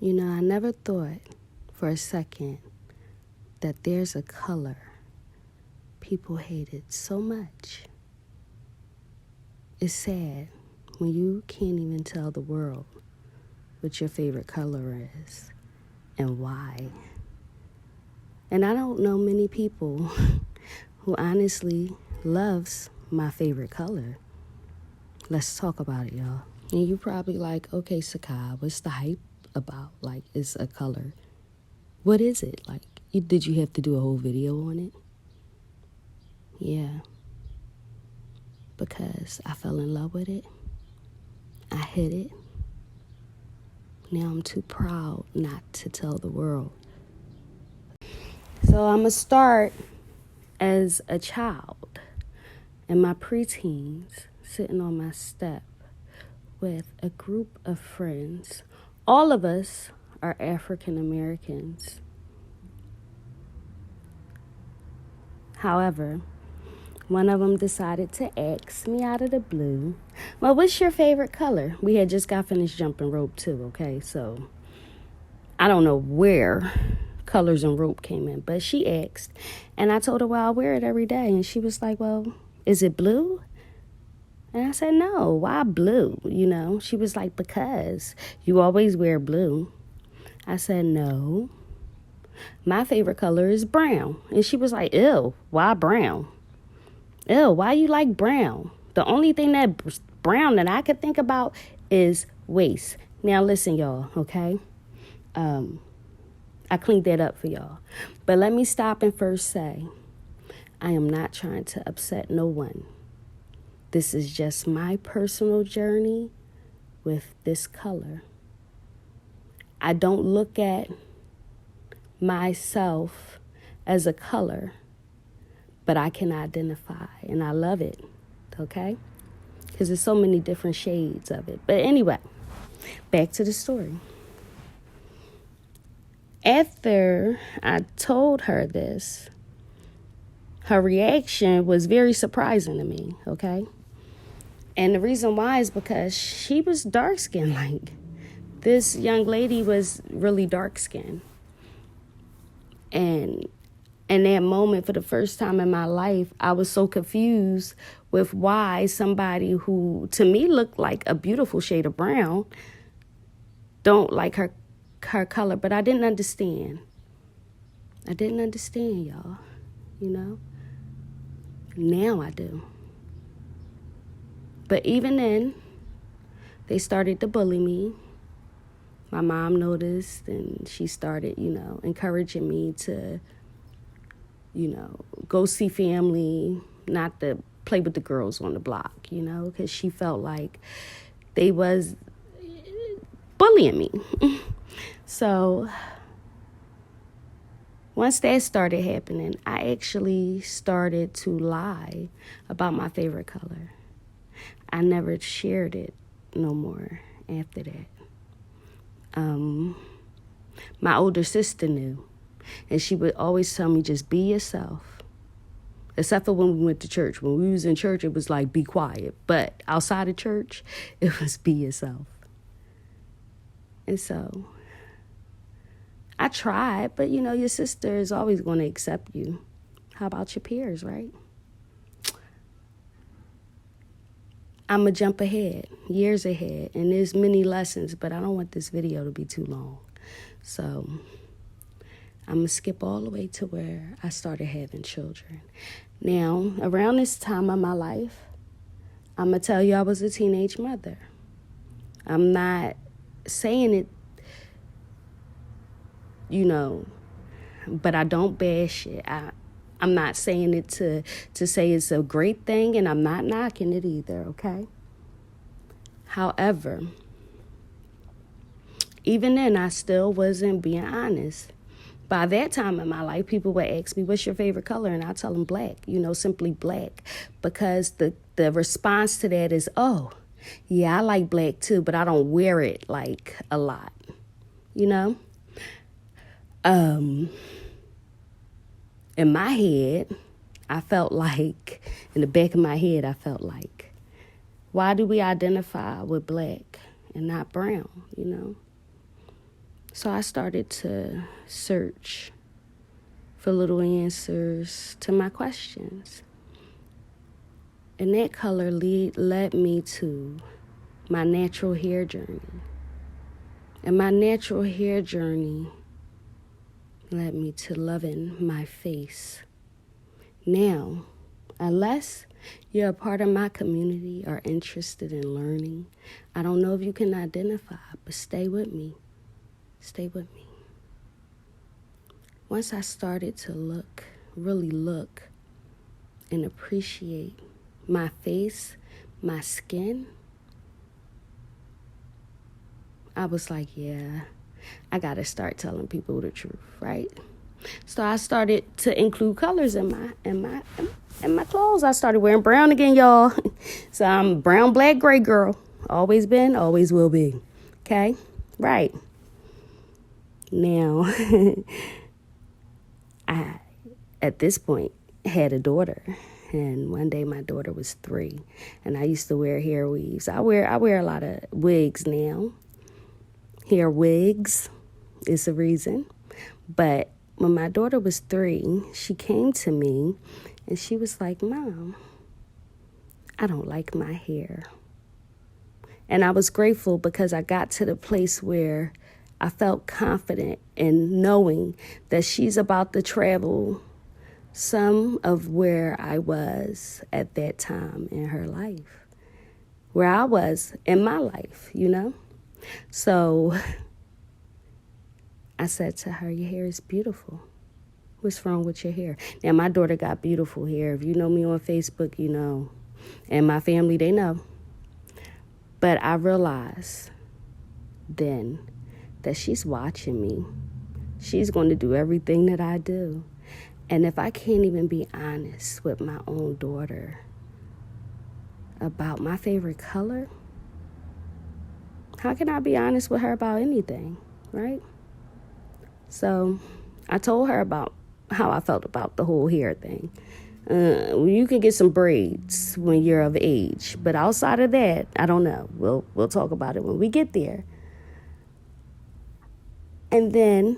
I never thought for a second that there's a color people hated so much. It's sad when you can't even tell the world what your favorite color is and why. And I don't know many people who honestly loves my favorite color. Let's talk about it, y'all. And you probably like, okay, Sakai, what's the hype about? Like, it's a color. What is it? Like, did you have to do a whole video on it? Yeah. Because I fell in love with it. I hid it. Now I'm too proud not to tell the world. So I'm going to start as a child in my preteens, sitting on my step with a group of friends. All of us are African Americans. However, one of them decided to ask me out of the blue, well, what's your favorite color? We had just got finished jumping rope too, okay? So I don't know where colors and rope came in, but she asked, and I told her, well, I wear it every day. And she was like, well, is it blue? And I said, no, why blue? She was like, because you always wear blue. I said, no, my favorite color is brown. And she was like, ew, why brown? Ew, why you like brown? The only thing that brown that I could think about is waist. Now listen, y'all, okay? I cleaned that up for y'all. But let me stop and first say, I am not trying to upset no one. This is just my personal journey with this color. I don't look at myself as a color, but I can identify, and I love it, okay? Because there's so many different shades of it. But anyway, back to the story. After I told her this, her reaction was very surprising to me, okay? And the reason why is because she was dark-skinned. Like, this young lady was really dark-skinned. And in that moment, for the first time in my life, I was so confused with why somebody who, to me, looked like a beautiful shade of brown don't like her color. But I didn't understand. I didn't understand, y'all. Now I do. But even then, they started to bully me. My mom noticed, and she started, encouraging me to, go see family, not to play with the girls on the block, because she felt like they was bullying me. So once that started happening, I actually started to lie about my favorite color. I never shared it no more after that. My older sister knew, and she would always tell me, just be yourself. Except for when we went to church. When we was in church, it was like, be quiet. But outside of church, it was be yourself. And so I tried, but your sister is always going to accept you. How about your peers, right? I'm going to jump ahead, years ahead, and there's many lessons, but I don't want this video to be too long. So I'm going to skip all the way to where I started having children. Now, around this time of my life, I'm going to tell you I was a teenage mother. I'm not saying it, but I don't bash it. I'm not saying it to say it's a great thing, and I'm not knocking it either, okay? However, even then, I still wasn't being honest. By that time in my life, people would ask me, what's your favorite color? And I tell them black, simply black. Because the response to that is, oh, yeah, I like black too, but I don't wear it like a lot, In my head, I felt like, in the back of my head, I felt like, why do we identify with black and not brown, So I started to search for little answers to my questions. And that color led me to my natural hair journey. And my natural hair journey led me to loving my face. Now, unless you're a part of my community or interested in learning, I don't know if you can identify, but stay with me. Stay with me. Once I started to really look and appreciate my face, my skin, I was like, yeah, I gotta start telling people the truth, right? So I started to include colors in my clothes. I started wearing brown again, y'all. So I'm brown, black, gray girl. Always been, always will be. Okay? Right. Now, I, at this point, had a daughter. And one day my daughter was 3. And I used to wear hair weaves. I wear a lot of wigs now. Hair wigs is the reason. But when my daughter was 3, she came to me and she was like, Mom, I don't like my hair. And I was grateful because I got to the place where I felt confident in knowing that she's about to travel some of where I was at that time in her life, where I was in my life, you know? So I said to her, your hair is beautiful. What's wrong with your hair? Now, my daughter got beautiful hair. If you know me on Facebook, you know. And my family, they know. But I realized then that she's watching me. She's going to do everything that I do. And if I can't even be honest with my own daughter about my favorite color, how can I be honest with her about anything, right? So I told her about how I felt about the whole hair thing. You can get some braids when you're of age, but outside of that, I don't know. We'll talk about it when we get there. And then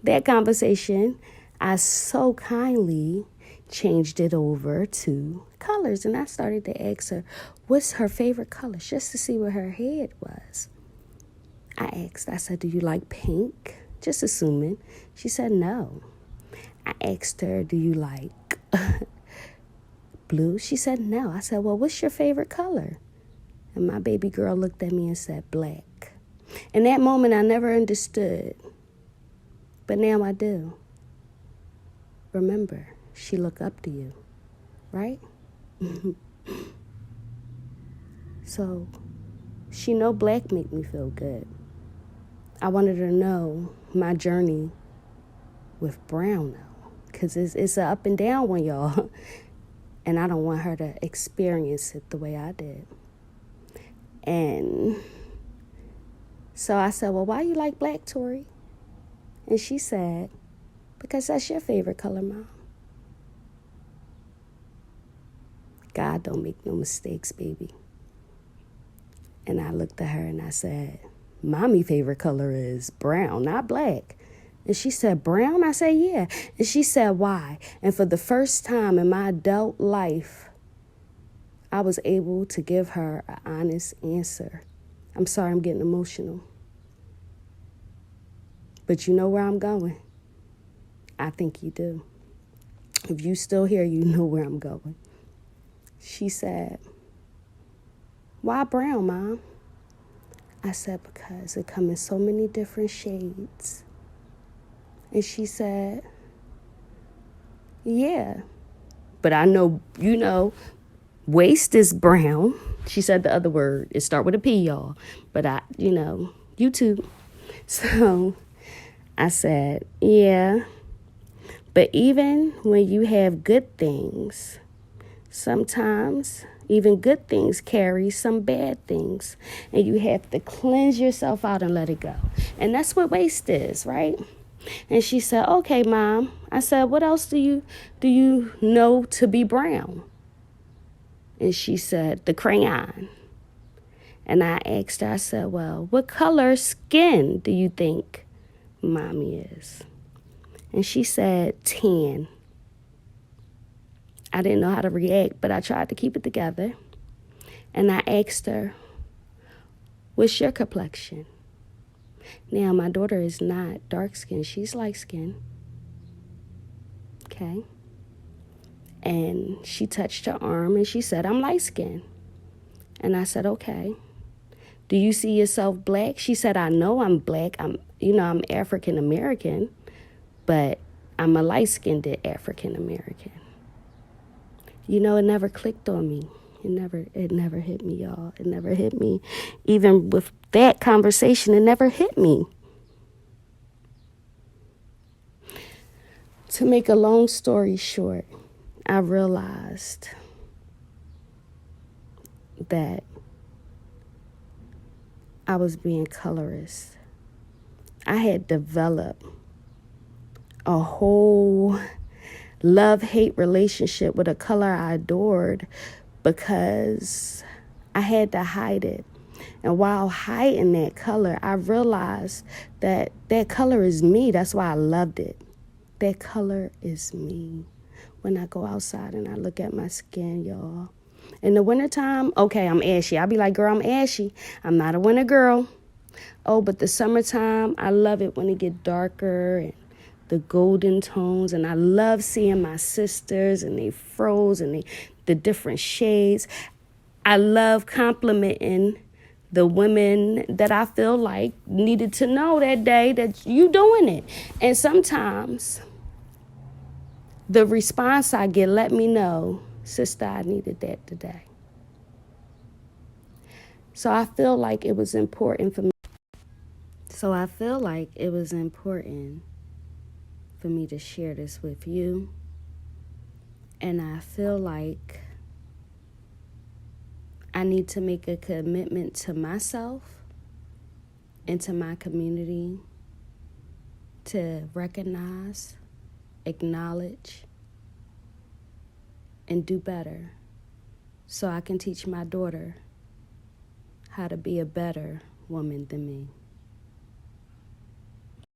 that conversation, I so kindly changed it over to colors. And I started to ask her, what's her favorite colors, just to see where her head was. I said, do you like pink? Just assuming. She said no. I asked her, do you like blue? She said no. I said, well, what's your favorite color? And my baby girl looked at me and said black. In that moment, I never understood. But now I do. Remember, she looked up to you, right? So she know black make me feel good. I wanted her to know my journey with brown now, because it's an up and down one, y'all. And I don't want her to experience it the way I did. And so I said, well, why you like black, Tori? And she said, because that's your favorite color, Mom. God don't make no mistakes, baby. And I looked at her and I said, Mommy's favorite color is brown, not black. And she said, brown? I said, yeah. And she said, why? And for the first time in my adult life, I was able to give her an honest answer. I'm sorry I'm getting emotional. But you know where I'm going. I think you do. If you still here, you know where I'm going. She said, why brown, Mom? I said, because it comes in so many different shades. And she said, yeah. But I know, you know, waist is brown. She said the other word. It start with a P, y'all. But YouTube. So I said, yeah. But even when you have good things, sometimes even good things carry some bad things. And you have to cleanse yourself out and let it go. And that's what waste is, right? And she said, okay, Mom. I said, what else do you know to be brown? And she said, the crayon. And I asked her, I said, well, what color skin do you think mommy is. And she said 10. I didn't know how to react, but I tried to keep it together. And I asked her, what's your complexion? Now, my daughter is not dark skinned. She's light skinned. Okay. And she touched her arm and she said, I'm light skinned. And I said, okay. Do you see yourself black? She said, I know I'm black. I'm African American, but I'm a light skinned African American. It never clicked on me. It never hit me, y'all. It never hit me. Even with that conversation, it never hit me. To make a long story short, I realized that I was being colorist. I had developed a whole love-hate relationship with a color I adored because I had to hide it. And while hiding that color, I realized that color is me. That's why I loved it. That color is me. When I go outside and I look at my skin, y'all. In the wintertime, okay, I'm ashy. I'll be like, girl, I'm ashy. I'm not a winter girl. Oh, but the summertime, I love it when it get darker and the golden tones. And I love seeing my sisters and they froze and the different shades. I love complimenting the women that I feel like needed to know that day that you doing it. And sometimes the response I get, let me know, sister, I needed that today. So I feel like it was important for me. To share this with you. And I feel like I need to make a commitment to myself and to my community to recognize, acknowledge, and do better so I can teach my daughter how to be a better woman than me.